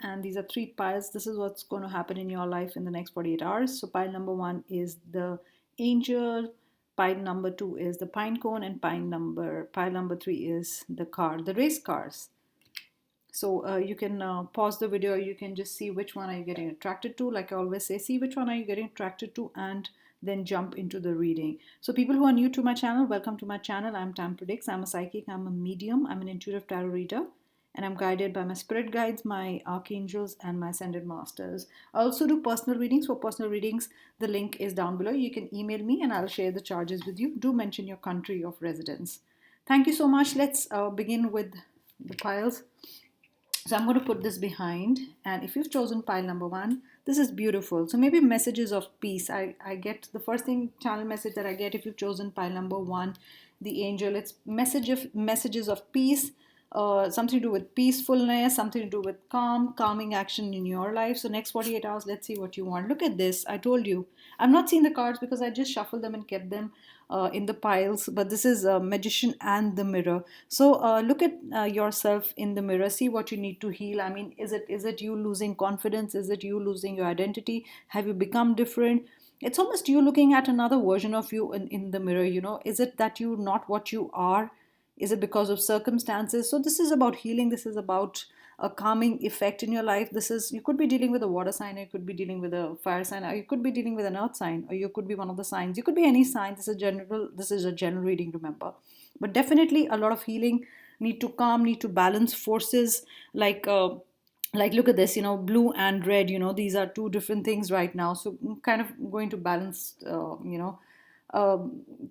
and these are 3 piles. This is what's going to happen in your life in the next 48 hours. So pile number 1 is the angel, pile number 2 is the pine cone, and pile number 3 is the race cars. So you can pause the video. You can just see which one are you getting attracted to. Like I always say, see which one are you getting attracted to and then jump into the reading. So people who are new to my channel, welcome to my channel. I'm Tam Predicts. I'm a psychic. I'm a medium. I'm an intuitive tarot reader. And I'm guided by my spirit guides, my archangels, and my ascended masters. I also do personal readings. For personal readings, the link is down below. You can email me and I'll share the charges with you. Do mention your country of residence. Thank you so much. Let's begin with the piles. So I'm going to put this behind, and if you've chosen pile number 1, this is beautiful. So maybe messages of peace. I get the first thing, channel message that I get if you've chosen pile number 1, the angel. It's messages of peace, something to do with peacefulness, something to do with calming action in your life. So next 48 hours, let's see what you want. Look at this. I told you. I've not seen the cards because I just shuffled them and kept them in the piles, but this is a magician and the mirror. So look at yourself in the mirror, see what you need to heal. I mean, is it you losing confidence? Is it you losing your identity? Have you become different? It's almost you looking at another version of you in the mirror. Is it that you're not what you are? Is it because of circumstances? So this is about healing. This is about a calming effect in your life. You could be dealing with a water sign, or you could be dealing with a fire sign, or you could be dealing with an earth sign, or you could be one of the signs. You could be any sign. This is a general reading, remember. But definitely a lot of healing, need to calm, need to balance forces, like look at this, blue and red, these are two different things right now. So kind of going to balance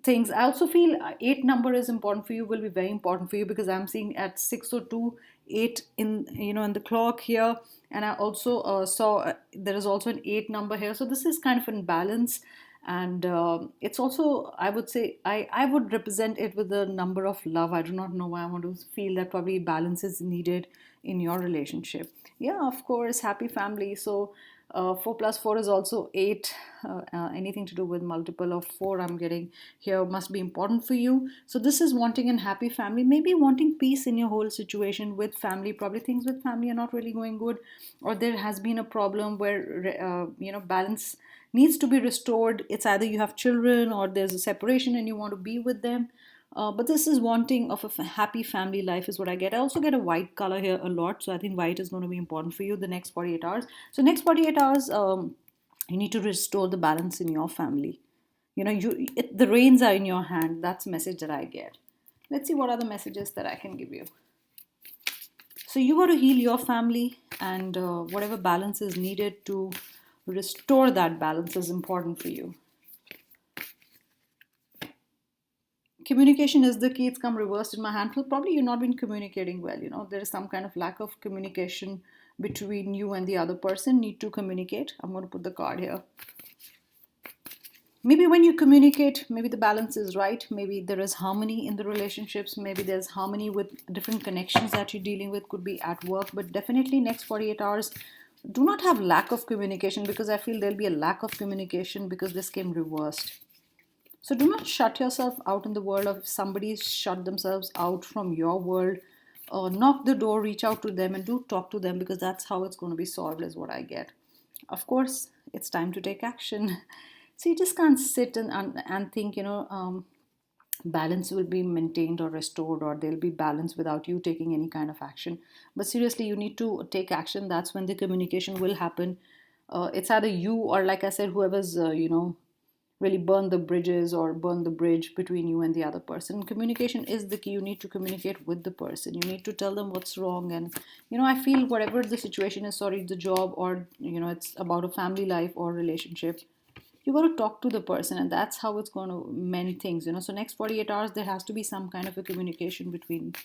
things. I also feel 8 number is important for you, will be very important for you, because I'm seeing at 6:02 8 in the clock here, and I also saw there is also an 8 number here. So this is kind of in balance, and it's also, I would say, I would represent it with the number of love. I do not know why I want to feel that probably balance is needed in your relationship. Yeah, of course, happy family. So 4 plus 4 is also 8. Anything to do with multiple of 4 I'm getting here must be important for you. So this is wanting a happy family, maybe wanting peace in your whole situation with family. Probably things with family are not really going good, or there has been a problem where balance needs to be restored. It's either you have children or there's a separation and you want to be with them. But this is wanting of a happy family life is what I get. I also get a white color here a lot. So I think white is going to be important for you the next 48 hours. So next 48 hours, you need to restore the balance in your family. The reins are in your hand. That's the message that I get. Let's see what are the messages that I can give you. So you got to heal your family, and whatever balance is needed to restore that balance is important for you. Communication is the key. It's come reversed in my hand. So probably you've not been communicating well. There is some kind of lack of communication between you and the other person. Need to communicate. I'm going to put the card here. Maybe when you communicate, maybe the balance is right. Maybe there is harmony in the relationships. Maybe there's harmony with different connections that you're dealing with. Could be at work, but definitely next 48 hours, do not have lack of communication, because I feel there'll be a lack of communication because this came reversed. So do not shut yourself out in the world. If somebody's shut themselves out from your world, knock the door, reach out to them, and do talk to them, because that's how it's going to be solved, is what I get. Of course, it's time to take action. So you just can't sit and think, balance will be maintained or restored, or there'll be balance without you taking any kind of action. But seriously, you need to take action. That's when the communication will happen. It's either you or, like I said, whoever's, really burn the bridges or burn the bridge between you and the other person. Communication is the key. You need to communicate with the person. You need to tell them what's wrong. And, I feel whatever the situation is, the job, or, it's about a family life or relationship, you got to talk to the person, and that's how it's going to mend things. So next 48 hours, there has to be some kind of a communication between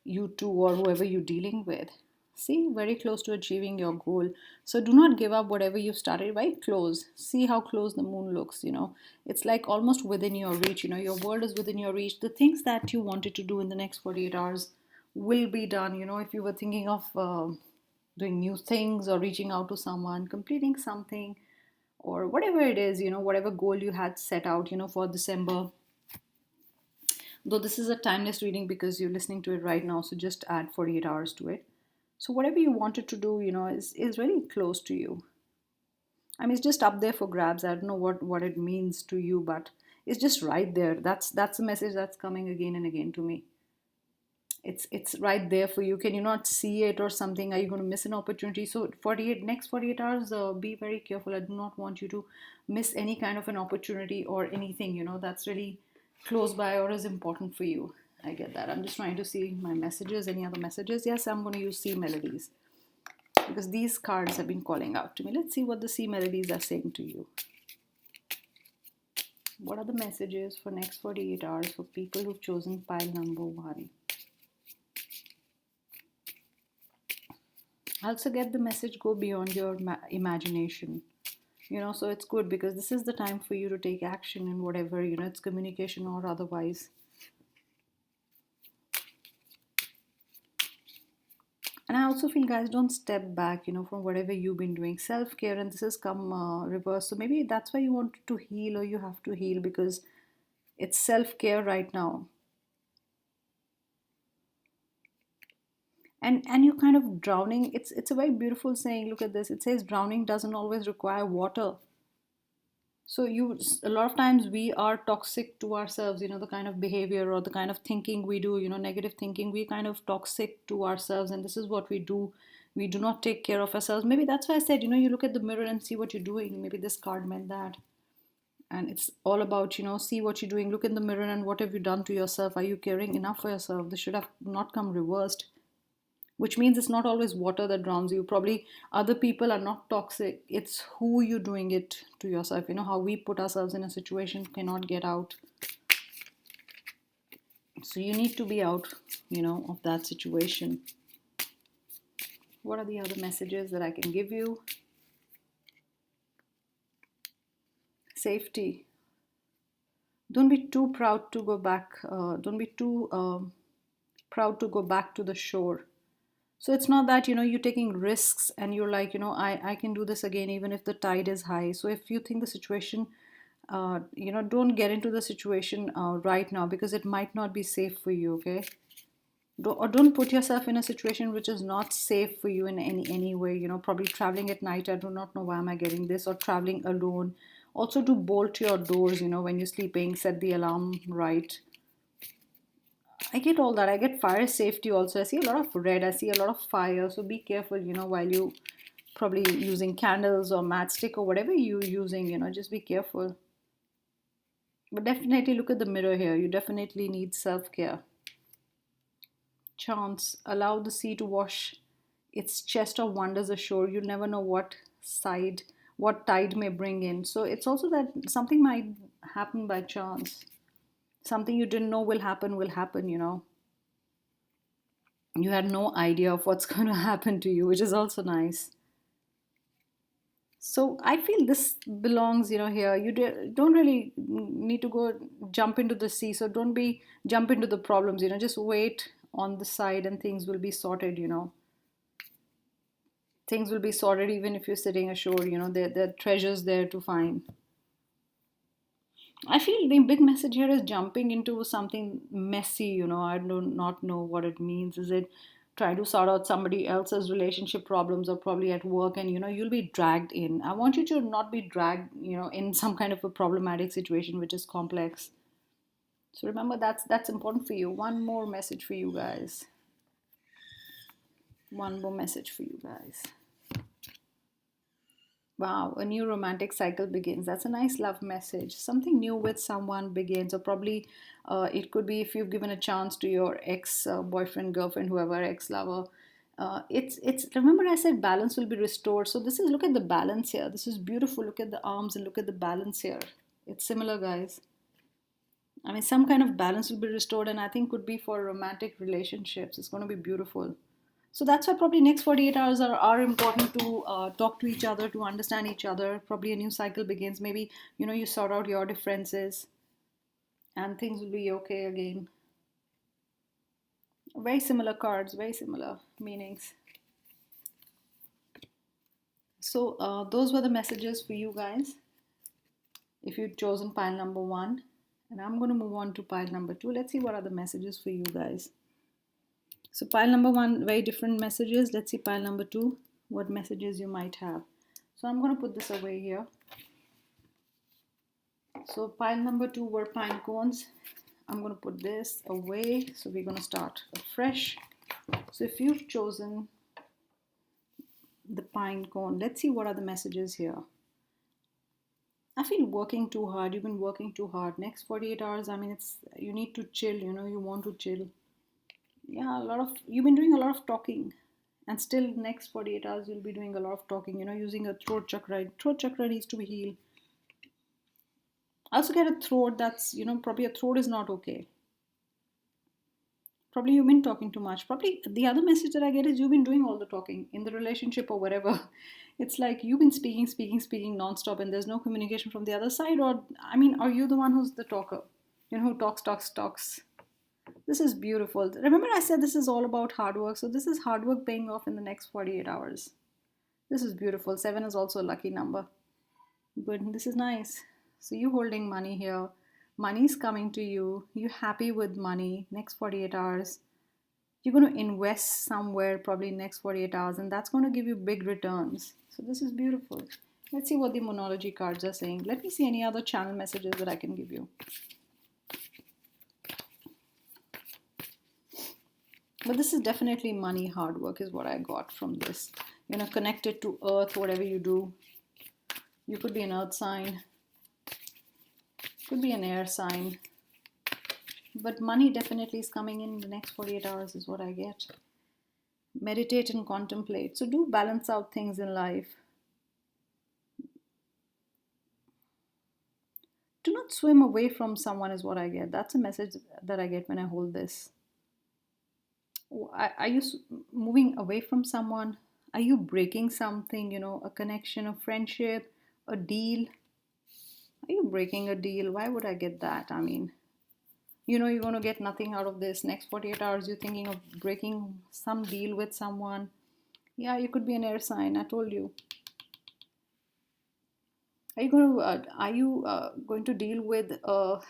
you two or whoever you're dealing with. See, very close to achieving your goal. So do not give up whatever you've started. Very close. See how close the moon looks. It's like almost within your reach. Your world is within your reach. The things that you wanted to do in the next 48 hours will be done. If you were thinking of doing new things or reaching out to someone, completing something, or whatever it is, whatever goal you had set out, for December. Though this is a timeless reading because you're listening to it right now, so just add 48 hours to it. So whatever you wanted to do, is really close to you. I mean, it's just up there for grabs. I don't know what it means to you, but it's just right there. That's a message that's coming again and again to me. It's right there for you. Can you not see it or something? Are you going to miss an opportunity? So 48 hours, be very careful. I do not want you to miss any kind of an opportunity or anything, that's really close by or is important for you. I get that. I'm just trying to see my messages. Any other messages? Yes, I'm going to use C melodies because these cards have been calling out to me. Let's see what the C melodies are saying to you. What are the messages for next 48 hours for people who've chosen pile number 1? Also get the message, go beyond your imagination. So it's good because this is the time for you to take action in whatever, it's communication or otherwise. And I also feel, guys, don't step back, from whatever you've been doing. Self-care, and this has come reverse. So maybe that's why you want to heal or you have to heal, because it's self-care right now. And you're kind of drowning. It's a very beautiful saying. Look at this. It says drowning doesn't always require water. So a lot of times we are toxic to ourselves, the kind of behavior or the kind of thinking we do, negative thinking, we kind of toxic to ourselves, and this is what we do. We do not take care of ourselves. Maybe that's why I said, you look at the mirror and see what you're doing. Maybe this card meant that. And it's all about, see what you're doing. Look in the mirror and what have you done to yourself? Are you caring enough for yourself? This should have not come reversed, which means it's not always water that drowns you. Probably other people are not toxic. It's who you're doing it to yourself. How we put ourselves in a situation, cannot get out. So you need to be out, of that situation. What are the other messages that I can give you? Safety. Don't be too proud to go back. Don't be too proud to go back to the shore. So it's not that, you're taking risks and you're like, I can do this again even if the tide is high. So if you think the situation, don't get into the situation right now, because it might not be safe for you, okay? Don't put yourself in a situation which is not safe for you in any way. Probably traveling at night. I do not know why am I getting this. Or traveling alone. Also, to bolt your doors, when you're sleeping, set the alarm right. I get all that. I get fire safety also. I see a lot of red. I see a lot of fire. So be careful, while you probably using candles or matchstick or whatever you're using, just be careful. But definitely look at the mirror here. You definitely need self-care. Chance. Allow the sea to wash its chest of wonders ashore. You'll never know what tide may bring in. So it's also that something might happen by chance. Something you didn't know will happen, You had no idea of what's going to happen to you, which is also nice. So I feel this belongs, here. You don't really need to go jump into the sea. So don't be jump into the problems, Just wait on the side and things will be sorted. Things will be sorted even if you're sitting ashore. There are treasures there to find. I feel the big message here is jumping into something messy. I do not know what it means. Is it try to sort out somebody else's relationship problems or probably at work, and you'll be dragged in. I want you to not be dragged, in some kind of a problematic situation which is complex. So remember that's important for you. One more message for you guys. One more message for you guys. Wow, a new romantic cycle begins. That's a nice love message. Something new with someone begins, or probably it could be if you've given a chance to your ex boyfriend, girlfriend, whoever, ex lover. It's remember I said balance will be restored. So this is, look at the balance here. This is beautiful. Look at the arms and look at the balance here. It's similar, guys. I mean, some kind of balance will be restored, and I think could be for romantic relationships. It's going to be beautiful. So that's why probably next 48 hours are important to talk to each other, to understand each other. Probably a new cycle begins. Maybe, you sort out your differences and things will be okay again. Very similar cards, very similar meanings. So those were the messages for you guys. If you've chosen pile number 1, and I'm going to move on to pile number 2. Let's see what are the messages for you guys. So pile number one, very different messages. Let's see pile number two, what messages you might have. So I'm going to put this away here. So pile number two were pine cones. I'm going to put this away. So we're going to start afresh. So if you've chosen the pine cone, let's see what are the messages here. I feel working too hard. You've been working too hard. Next 48 hours, I mean, it's you need to chill, you want to chill. Yeah, you've been doing a lot of talking. And still next 48 hours you'll be doing a lot of talking, using a throat chakra. Throat chakra needs to be healed. I also get a throat that's, probably a throat is not okay. Probably you've been talking too much. Probably the other message that I get is you've been doing all the talking in the relationship or whatever. It's like you've been speaking nonstop and there's no communication from the other side. Or, I mean, are you the one who's the talker? Who talks. This is beautiful. Remember, I said this is all about hard work. So, this is hard work paying off in the next 48 hours. This is beautiful. 7 is also a lucky number. Good. This is nice. So, you holding money here. Money's coming to you. You happy with money. Next 48 hours. You're going to invest somewhere probably next 48 hours, and that's going to give you big returns. So, this is beautiful. Let's see what the monology cards are saying. Let me see any other channel messages that I can give you. But this is definitely money, hard work is what I got from this. Connected to earth, whatever you do. You could be an earth sign, could be an air sign. But money definitely is coming in the next 48 hours is what I get. Meditate and contemplate. So do balance out things in life. Do not swim away from someone is what I get. That's a message that I get when I hold this. Are you moving away from someone? Are you breaking something, a connection, a friendship, a deal? Are you breaking a deal? Why would I get that? I mean, you're going to get nothing out of this. Next 48 hours, you're thinking of breaking some deal with someone. Yeah, you could be an air sign. I told you. Are you going to deal with a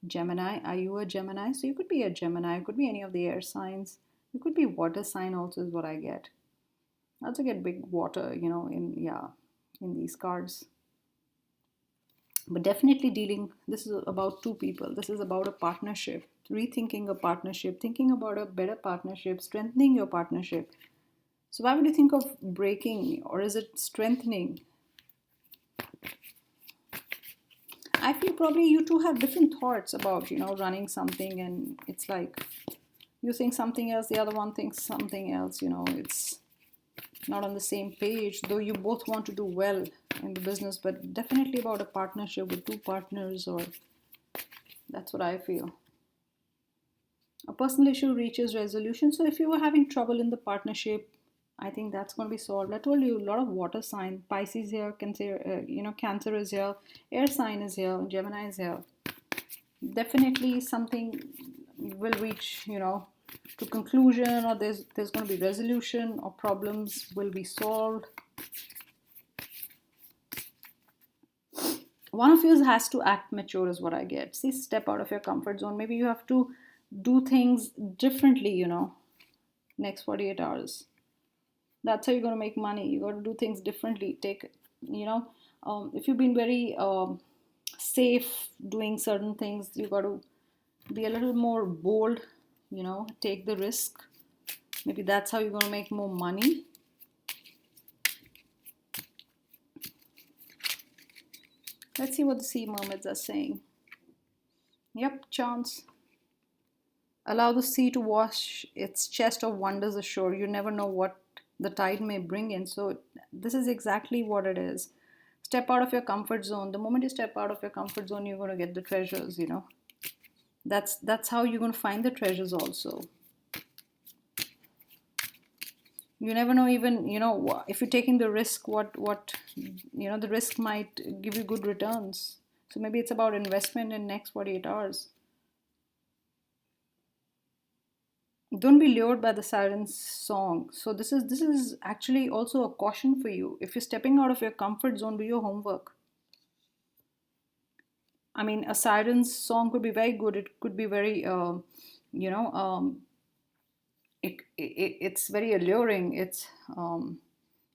Gemini? Are you a Gemini? So you could be a Gemini. It could be any of the air signs. You could be water sign also is what I get. I also get big water, in these cards. But definitely this is about two people. This is about a partnership, rethinking a partnership, thinking about a better partnership, strengthening your partnership. So why would you think of breaking, or is it strengthening? I feel probably you two have different thoughts about, running something, and it's like you think something else, the other one thinks something else, it's not on the same page, though you both want to do well in the business, but definitely about a partnership with two partners, or that's what I feel. A personal issue reaches resolution. So if you were having trouble in the partnership, I think that's going to be solved. I told you a lot of water sign. Pisces here, Cancer, Cancer is here, air sign is here, Gemini is here. Definitely something will reach, to conclusion, or there's going to be resolution, or problems will be solved. One of you has to act mature is what I get. See, step out of your comfort zone. Maybe you have to do things differently, next 48 hours. That's how you're going to make money. You got to do things differently. If you've been very safe doing certain things, you got to be a little more bold, take the risk. Maybe that's how you're going to make more money. Let's see what the sea mermaids are saying. Yep, chance. Allow the sea to wash its chest of wonders ashore. You never know what the tide may bring in. So this is exactly what it is. Step out of your comfort zone. The moment you step out of your comfort zone, you're going to get the treasures, That's how you're going to find the treasures also. You never know, even, if you're taking the risk, what the risk might give you good returns. So maybe it's about investment in next 48 hours. Don't be lured by the siren's song. So this is actually also a caution for you. If you're stepping out of your comfort zone, do your homework. I mean, a siren's song could be very good. It could be very you know it's very alluring, it's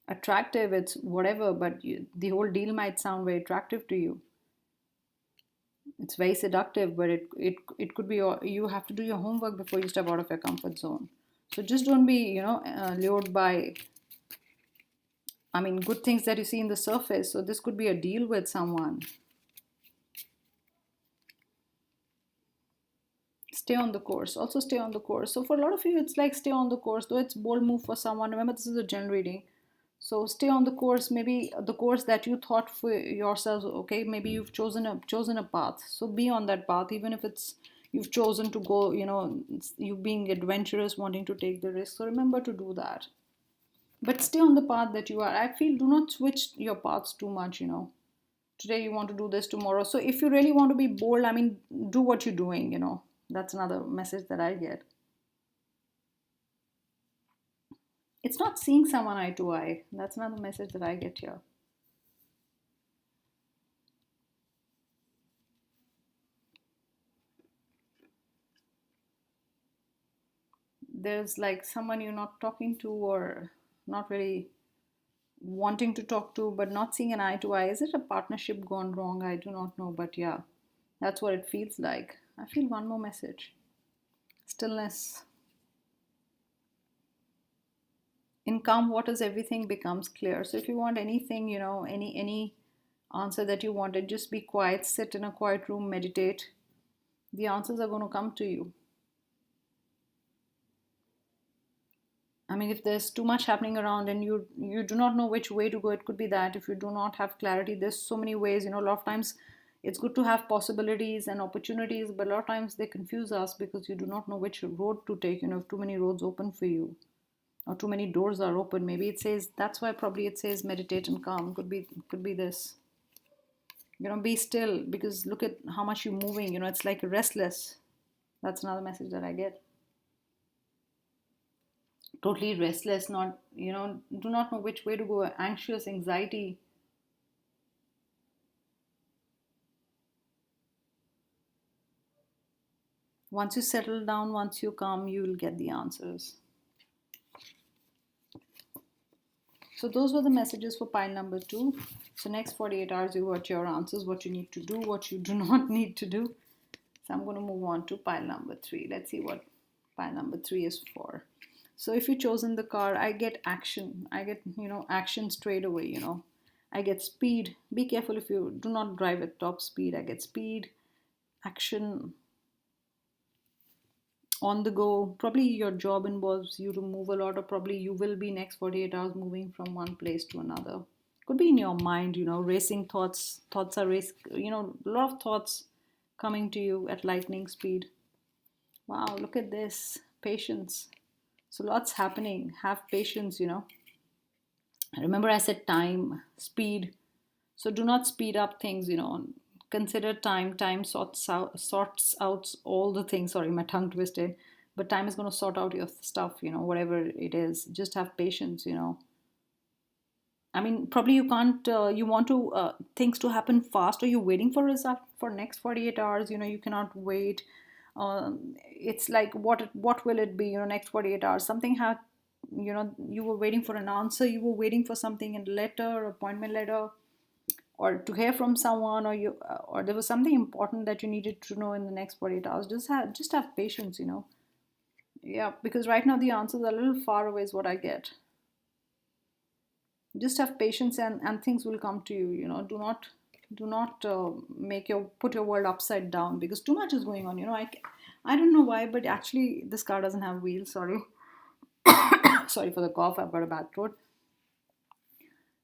attractive, it's whatever, but the whole deal might sound very attractive to you. It's very seductive, but it could be you have to do your homework before you step out of your comfort zone. So just don't be, lured by, I mean, good things that you see in the surface. So this could be a deal with someone. Stay on the course. Also stay on the course. So for a lot of you, it's like stay on the course, though it's bold move for someone. Remember, this is a general reading. So stay on the course, maybe the course that you thought for yourselves. Okay, maybe you've chosen a path. So be on that path, even if it's you've chosen to go, you being adventurous, wanting to take the risk. So remember to do that. But stay on the path that you are. I feel do not switch your paths too much. Today you want to do this, tomorrow. So if you really want to be bold, I mean, do what you're doing. That's another message that I get. It's not seeing someone eye to eye. That's another message that I get here. There's like someone you're not talking to or not really wanting to talk to, but not seeing an eye to eye. Is it a partnership gone wrong? I do not know, but yeah, that's what it feels like. I feel one more message. Stillness. In calm waters, everything becomes clear. So if you want anything, any answer that you wanted, just be quiet, sit in a quiet room, meditate. The answers are going to come to you. I mean, if there's too much happening around and you do not know which way to go, it could be that. If you do not have clarity, there's so many ways. A lot of times it's good to have possibilities and opportunities, but a lot of times they confuse us because you do not know which road to take. If too many roads open for you or too many doors are open, maybe it says, that's why probably it says meditate and calm. Could be this. Be still, because look at how much you're moving. It's like restless. That's another message that I get. Totally restless, not, do not know which way to go, anxious, anxiety. Once you settle down, once you calm, you will get the answers. So those were the messages for pile number 2. So next 48 hours, you got your answers, what you need to do, what you do not need to do. So I'm going to move on to pile number 3. Let's see what pile number 3 is for. So if you've chosen the car, I get action. I get, action straight away. I get speed. Be careful if you do not drive at top speed. I get speed, action, on the go. Probably your job involves you to move a lot, or probably you will be next 48 hours moving from one place to another. Could be in your mind, racing thoughts. Thoughts are a lot of thoughts coming to you at lightning speed. Wow, look at this. Patience. So lots happening. Have patience. Remember I said time, speed. So do not speed up things. Consider time. Time sorts out all the things. Sorry, my tongue twisted. But time is going to sort out your stuff, whatever it is. Just have patience. I mean, probably you can't, you want to, things to happen fast, or you're waiting for result for next 48 hours. You cannot wait. It's like, what will it be, next 48 hours? Something had, you were waiting for an answer, you were waiting for something in letter, appointment letter, or to hear from someone, or there was something important that you needed to know in the next 48 hours. Just have patience. Yeah, because right now the answers are a little far away is what I get. Just have patience, and things will come to you. Do not put your world upside down, because too much is going on. I don't know why, but actually this car doesn't have wheels. Sorry. Sorry for the cough, I've got a bad throat.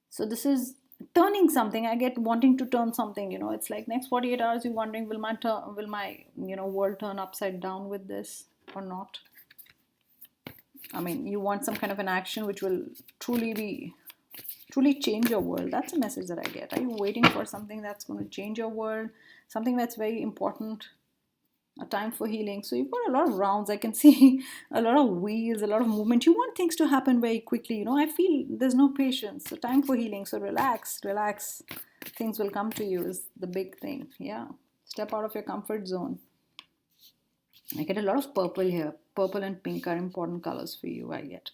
So this is turning something. I get wanting to turn something. It's like next 48 hours you're wondering, will my world turn upside down with this or not? I mean, you want some kind of an action which will truly change your world. That's a message that I get. Are you waiting for something that's going to change your world? Something that's very important? A time for healing. So you've got a lot of rounds. I can see a lot of wheels, a lot of movement. You want things to happen very quickly. I feel there's no patience. So time for healing. So relax. Things will come to you is the big thing. Yeah. Step out of your comfort zone. I get a lot of purple here. purple and pink are important colors for you, I get.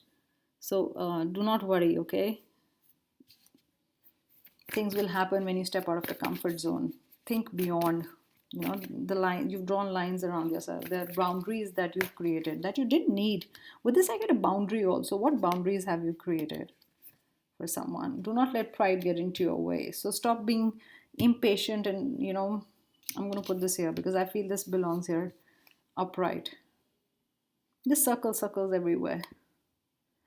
So do not worry, okay? Things will happen when you step out of your comfort zone. Think beyond, the line. You've drawn lines around yourself. There are boundaries that you've created that you didn't need. With this, I get a boundary also. What boundaries have you created for someone? Do not let pride get into your way. So stop being impatient and, I'm going to put this here because I feel this belongs here. Upright. Just circles everywhere.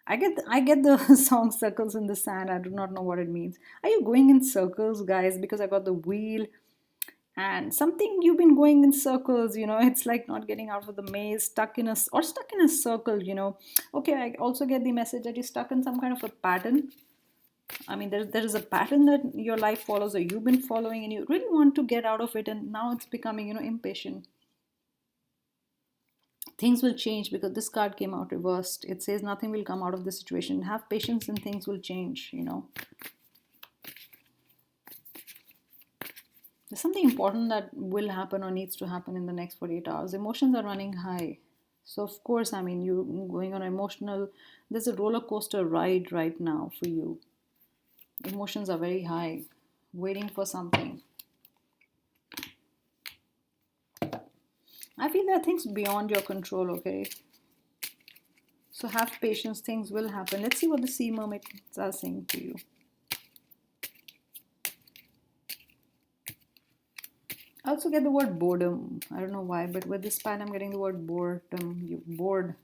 I get the song circles in the sand. I do not know what it means. Are you going in circles, guys? Because I got the wheel and something you've been going in circles. It's like not getting out of the maze, stuck in a circle. Okay, I also get the message that you're stuck in some kind of a pattern. I mean, there is a pattern that your life follows or you've been following, and you really want to get out of it, and now it's becoming impatient. Things will change because this card came out reversed. It says nothing will come out of the situation. Have patience and things will change. There's something important that will happen or needs to happen in the next 48 hours. Emotions are running high. So, of course, I mean, you're going on there's a roller coaster ride right now for you. Emotions are very high, waiting for something. I feel there are things beyond your control, okay? So have patience, things will happen. Let's see what the sea mermaids are saying to you. I also get the word boredom. I don't know why, but with this pile, I'm getting the word boredom. You're bored.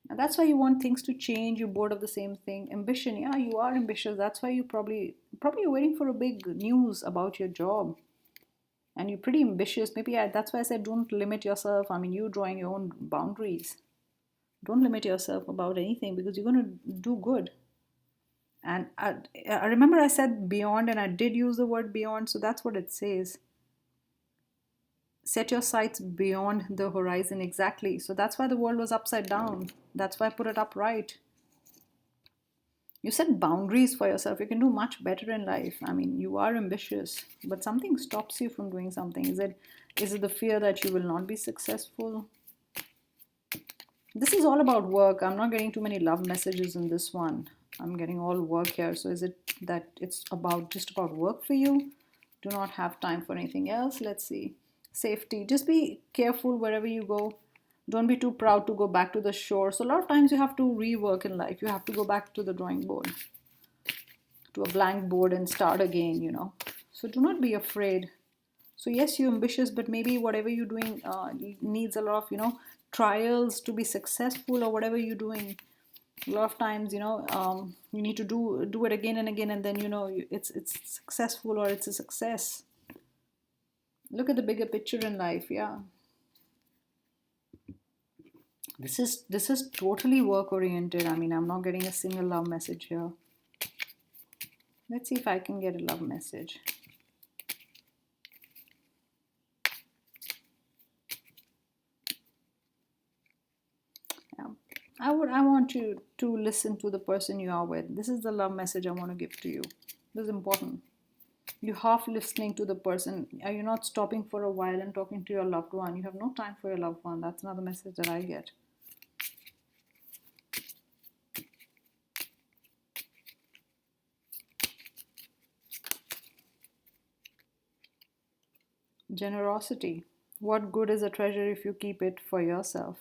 And that's why you want things to change. You're bored of the same thing. Ambition, yeah, you are ambitious. That's why you probably you're waiting for a big news about your job. And you're pretty ambitious. Maybe that's why I said don't limit yourself. I mean, you're drawing your own boundaries. Don't limit yourself about anything because you're going to do good. And I remember I said beyond, and I did use the word beyond. So that's what it says. Set your sights beyond the horizon. Exactly. So that's why the world was upside down. That's why I put it upright. You set boundaries for yourself. You can do much better in life. I mean, you are ambitious, but something stops you from doing something. Is it the fear that you will not be successful? This is all about work. I'm not getting too many love messages in this one. I'm getting all work here. So is it that it's just about work for you? Do not have time for anything else. Let's see. Safety. Just be careful wherever you go. Don't be too proud to go back to the shore. So a lot of times you have to rework in life. You have to go back to the drawing board, to a blank board and start again. So do not be afraid. So yes, you're ambitious, but maybe whatever you're doing needs a lot of, trials to be successful, or whatever you're doing. A lot of times, you need to do it again and again, and then it's successful or it's a success. Look at the bigger picture in life. Yeah. This is totally work oriented. I mean, I'm not getting a single love message here. Let's see if I can get a love message. Yeah. I want you to listen to the person you are with. This is the love message I want to give to you. This is important. You're half listening to the person. Are you not stopping for a while and talking to your loved one? You have no time for your loved one. That's another message that I get. Generosity. What good is a treasure if you keep it for yourself?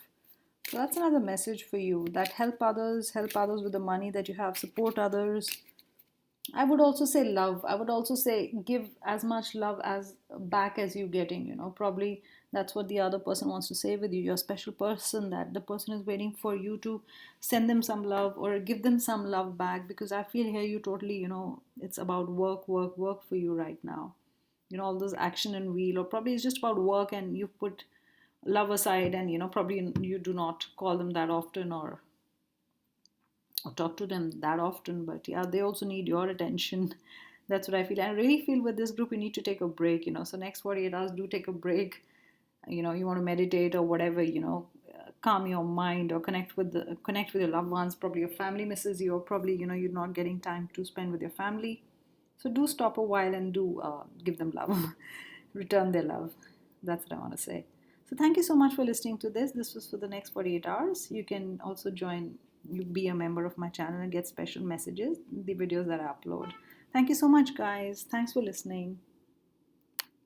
So that's another message for you, that help others with the money that you have, support others. I would also say love. I would also say give as much love as back as you getting. Probably that's what the other person wants to say with you. You're a special person, that the person is waiting for you to send them some love or give them some love back, because I feel here you totally, it's about work, work, work for you right now. All those action and wheel, or probably it's just about work and you put love aside, and probably you do not call them that often or talk to them that often, but yeah, they also need your attention. That's what I feel. I really feel with this group you need to take a break. So next 48 hours, do take a break. You want to meditate or whatever, calm your mind or connect with your loved ones. Probably your family misses you, or probably you're not getting time to spend with your family. So do stop a while and do give them love. Return their love. That's what I want to say. So thank you so much for listening to this. This was for the next 48 hours. You can also join, you be a member of my channel and get special messages, the videos that I upload. Thank you so much, guys. Thanks for listening.